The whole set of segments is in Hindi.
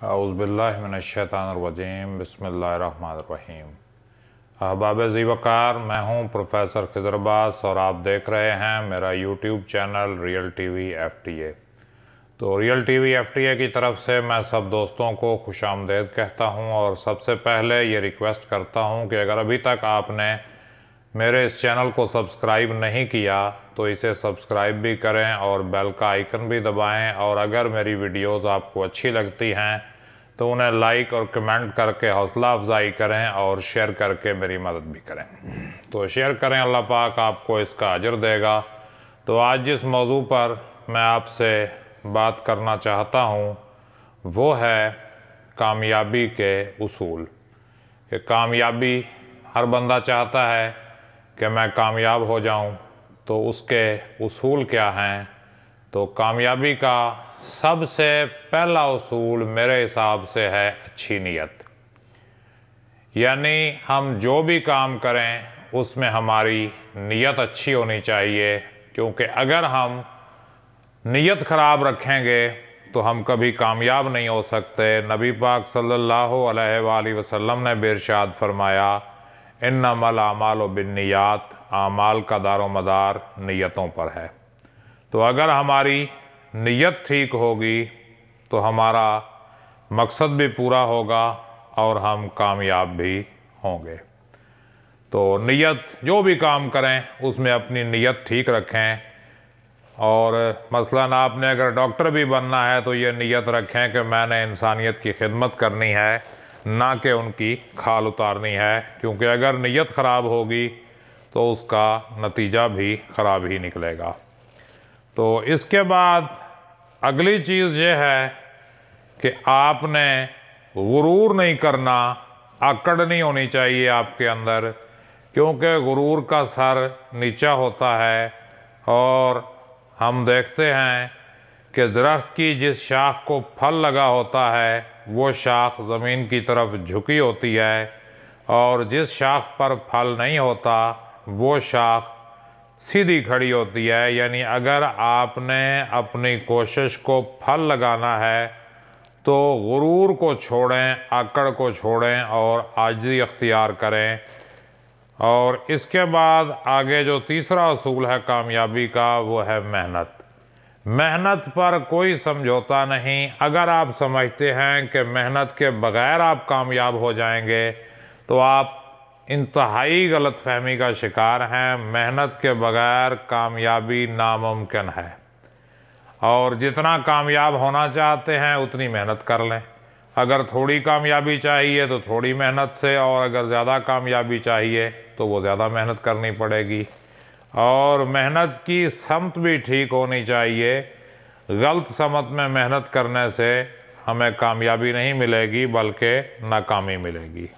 औज़ुबिल्लाहिमिनश्शैतानिर्रजीम बिस्मिल्लाहिर्रहमानिर्रहीम। अहबाब ज़ीवकार, मैं हूँ प्रोफेसर खिज़र अब्बास और आप देख रहे हैं मेरा YouTube channel real TV FTA। तो रियल टीवी FTA की तरफ से मैं सब दोस्तों को खुशामदीद कहता हूँ और सबसे पहले ये रिक्वेस्ट करता हूँ कि अगर अभी तक आपने मेरे इस चैनल को सब्सक्राइब नहीं किया तो इसे सब्सक्राइब भी करें और बेल का आइकन भी दबाएं, और अगर मेरी वीडियोस आपको अच्छी लगती हैं तो उन्हें लाइक और कमेंट करके हौसला अफजाई करें और शेयर करके मेरी मदद भी करें। तो शेयर करें, अल्लाह पाक आपको इसका अजर देगा। तो आज जिस मौजू पर मैं आपसे बात करना चाहता हूँ वो है कामयाबी के उसूल। कि कामयाबी हर बंदा चाहता है कि मैं कामयाब हो जाऊं, तो उसके उसूल क्या हैं। तो कामयाबी का सबसे पहला उसूल मेरे हिसाब से है अच्छी नीयत। यानी हम जो भी काम करें उसमें हमारी नीयत अच्छी होनी चाहिए, क्योंकि अगर हम नीयत ख़राब रखेंगे तो हम कभी कामयाब नहीं हो सकते। नबी पाक सल्लल्लाहु अलैहि वसल्लम ने इरशाद फरमाया, इन्नमल आमालु बिन्नियात, आमाल का दारोमदार नीयतों पर है। तो अगर हमारी नीयत ठीक होगी तो हमारा मकसद भी पूरा होगा और हम कामयाब भी होंगे। तो नीयत, जो भी काम करें उसमें अपनी नीयत ठीक रखें। और मसलन आपने अगर डॉक्टर भी बनना है तो ये नीयत रखें कि मैंने इंसानियत की खिदमत करनी है, ना कि उनकी खाल उतारनी है, क्योंकि अगर नीयत ख़राब होगी तो उसका नतीजा भी ख़राब ही निकलेगा। तो इसके बाद अगली चीज़ ये है कि आपने गुरूर नहीं करना, आकड़ नहीं होनी चाहिए आपके अंदर, क्योंकि गुरूर का सर नीचा होता है। और हम देखते हैं कि दरख्त की जिस शाख को फल लगा होता है वो शाख ज़मीन की तरफ झुकी होती है, और जिस शाख पर फल नहीं होता वो शाख सीधी खड़ी होती है। यानी अगर आपने अपनी कोशिश को फल लगाना है तो गुरूर को छोड़ें, आकड़ को छोड़ें और आजिज़ी अख्तियार करें। और इसके बाद आगे जो तीसरा असूल है कामयाबी का वो है मेहनत। मेहनत पर कोई समझौता नहीं। अगर आप समझते हैं कि मेहनत के बग़ैर आप कामयाब हो जाएंगे तो आप इंतहाई गलतफहमी का शिकार हैं। मेहनत के बग़ैर कामयाबी नामुमकिन है। और जितना कामयाब होना चाहते हैं उतनी मेहनत कर लें। अगर थोड़ी कामयाबी चाहिए तो थोड़ी मेहनत से, और अगर ज़्यादा कामयाबी चाहिए तो वो ज़्यादा मेहनत करनी पड़ेगी। और मेहनत की समत भी ठीक होनी चाहिए। गलत समत में मेहनत करने से हमें कामयाबी नहीं मिलेगी बल्कि नाकामी मिलेगी।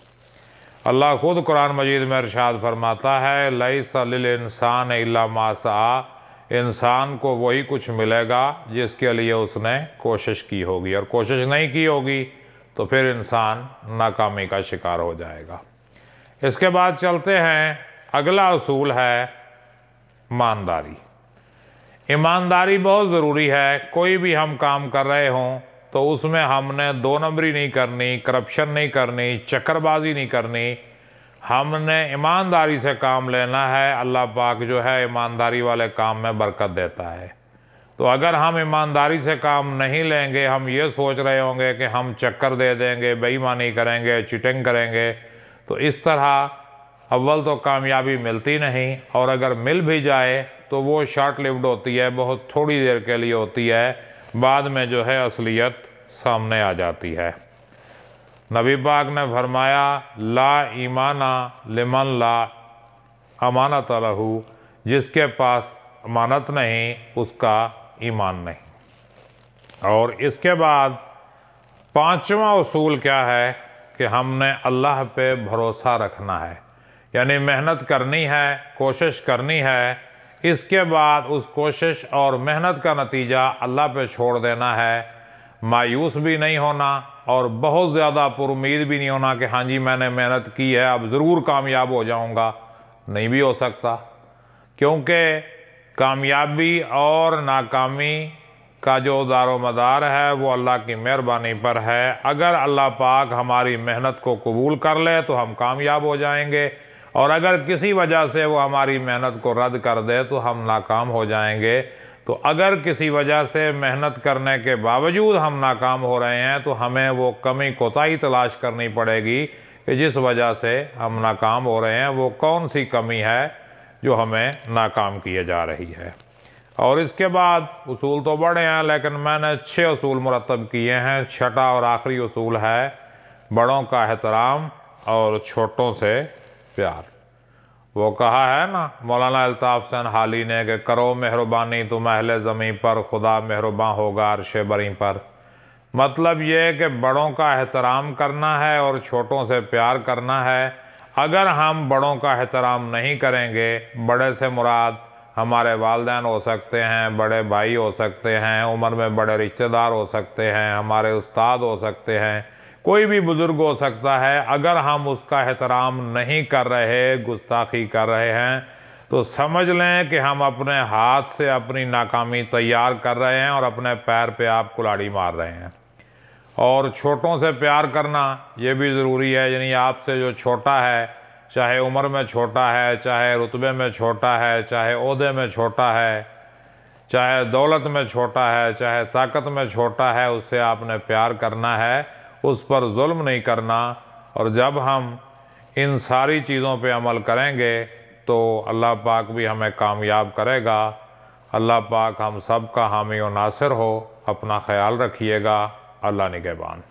अल्लाह खुद कुरान मजीद में इरशाद फरमाता है, लैसा लिल इंसान इल्ला मा सआ, इंसान को वही कुछ मिलेगा जिसके लिए उसने कोशिश की होगी, और कोशिश नहीं की होगी तो फिर इंसान नाकामी का शिकार हो जाएगा। इसके बाद चलते हैं, अगला असूल है ईमानदारी। ईमानदारी बहुत ज़रूरी है। कोई भी हम काम कर रहे हों तो उसमें हमने दो नंबरी नहीं करनी, करप्शन नहीं करनी, चक्करबाजी नहीं करनी। हमने ईमानदारी से काम लेना है। अल्लाह पाक जो है ईमानदारी वाले काम में बरकत देता है। तो अगर हम ईमानदारी से काम नहीं लेंगे, हम ये सोच रहे होंगे कि हम चक्कर दे देंगे, बेईमानी करेंगे, चीटिंग करेंगे, तो इस तरह अव्वल तो कामयाबी मिलती नहीं, और अगर मिल भी जाए तो वो शॉर्ट लिव्ड होती है, बहुत थोड़ी देर के लिए होती है। बाद में जो है असलियत सामने आ जाती है। नबी पाक ने फरमाया, ला ईमाना लिमन ला अमानत लहू, जिसके पास अमानत नहीं उसका ईमान नहीं। और इसके बाद पांचवा उसूल क्या है कि हमने अल्लाह पे भरोसा रखना है। यानी मेहनत करनी है, कोशिश करनी है, इसके बाद उस कोशिश और मेहनत का नतीजा अल्लाह पे छोड़ देना है। मायूस भी नहीं होना और बहुत ज़्यादा पुरुमीद भी नहीं होना कि हाँ जी मैंने मेहनत की है अब ज़रूर कामयाब हो जाऊंगा। नहीं भी हो सकता, क्योंकि कामयाबी और नाकामी का जो दारोमदार है वो अल्लाह की मेहरबानी पर है। अगर अल्लाह पाक हमारी मेहनत को कबूल कर ले तो हम कामयाब हो जाएंगे, और अगर किसी वजह से वो हमारी मेहनत को रद्द कर दे तो हम नाकाम हो जाएंगे। तो अगर किसी वजह से मेहनत करने के बावजूद हम नाकाम हो रहे हैं तो हमें वो कमी कोताही तलाश करनी पड़ेगी कि जिस वजह से हम नाकाम हो रहे हैं वो कौन सी कमी है जो हमें नाकाम किए जा रही है। और इसके बाद उसूल तो बड़े हैं, लेकिन मैंने 6 उसूल मुरतब किए हैं। छठा और आखिरी उसूल है बड़ों का एहतराम और छोटों से प्यार। वो कहा है ना मौलाना अल्ताफ़ हुसैन हाली ने कि करो मेहरबानी तुम अहले ज़मीं पर, खुदा मेहरबान होगा अर्श बरी पर। मतलब ये कि बड़ों का एहतराम करना है और छोटों से प्यार करना है। अगर हम बड़ों का एहतराम नहीं करेंगे, बड़े से मुराद हमारे वालिदैन हो सकते हैं, बड़े भाई हो सकते हैं, उम्र में बड़े रिश्तेदार हो सकते हैं, हमारे उस्ताद हो सकते हैं, कोई भी बुज़ुर्ग हो सकता है। अगर हम उसका एहतराम नहीं कर रहे, गुस्ताखी कर रहे हैं, तो समझ लें कि हम अपने हाथ से अपनी नाकामी तैयार कर रहे हैं और अपने पैर पे आप कुल्हाड़ी मार रहे हैं। और छोटों से प्यार करना ये भी ज़रूरी है, यानी आपसे जो छोटा है, चाहे उम्र में छोटा है, चाहे रुतबे में छोटा है, चाहे ओहदे में छोटा है, चाहे दौलत में छोटा है, चाहे ताकत में छोटा है, उससे आपने प्यार करना है, उस पर जुल्म नहीं करना। और जब हम इन सारी चीज़ों पे अमल करेंगे तो अल्लाह पाक भी हमें कामयाब करेगा। अल्लाह पाक हम सब का हामी और नासिर हो। अपना ख्याल रखिएगा। अल्लाह निगहबान।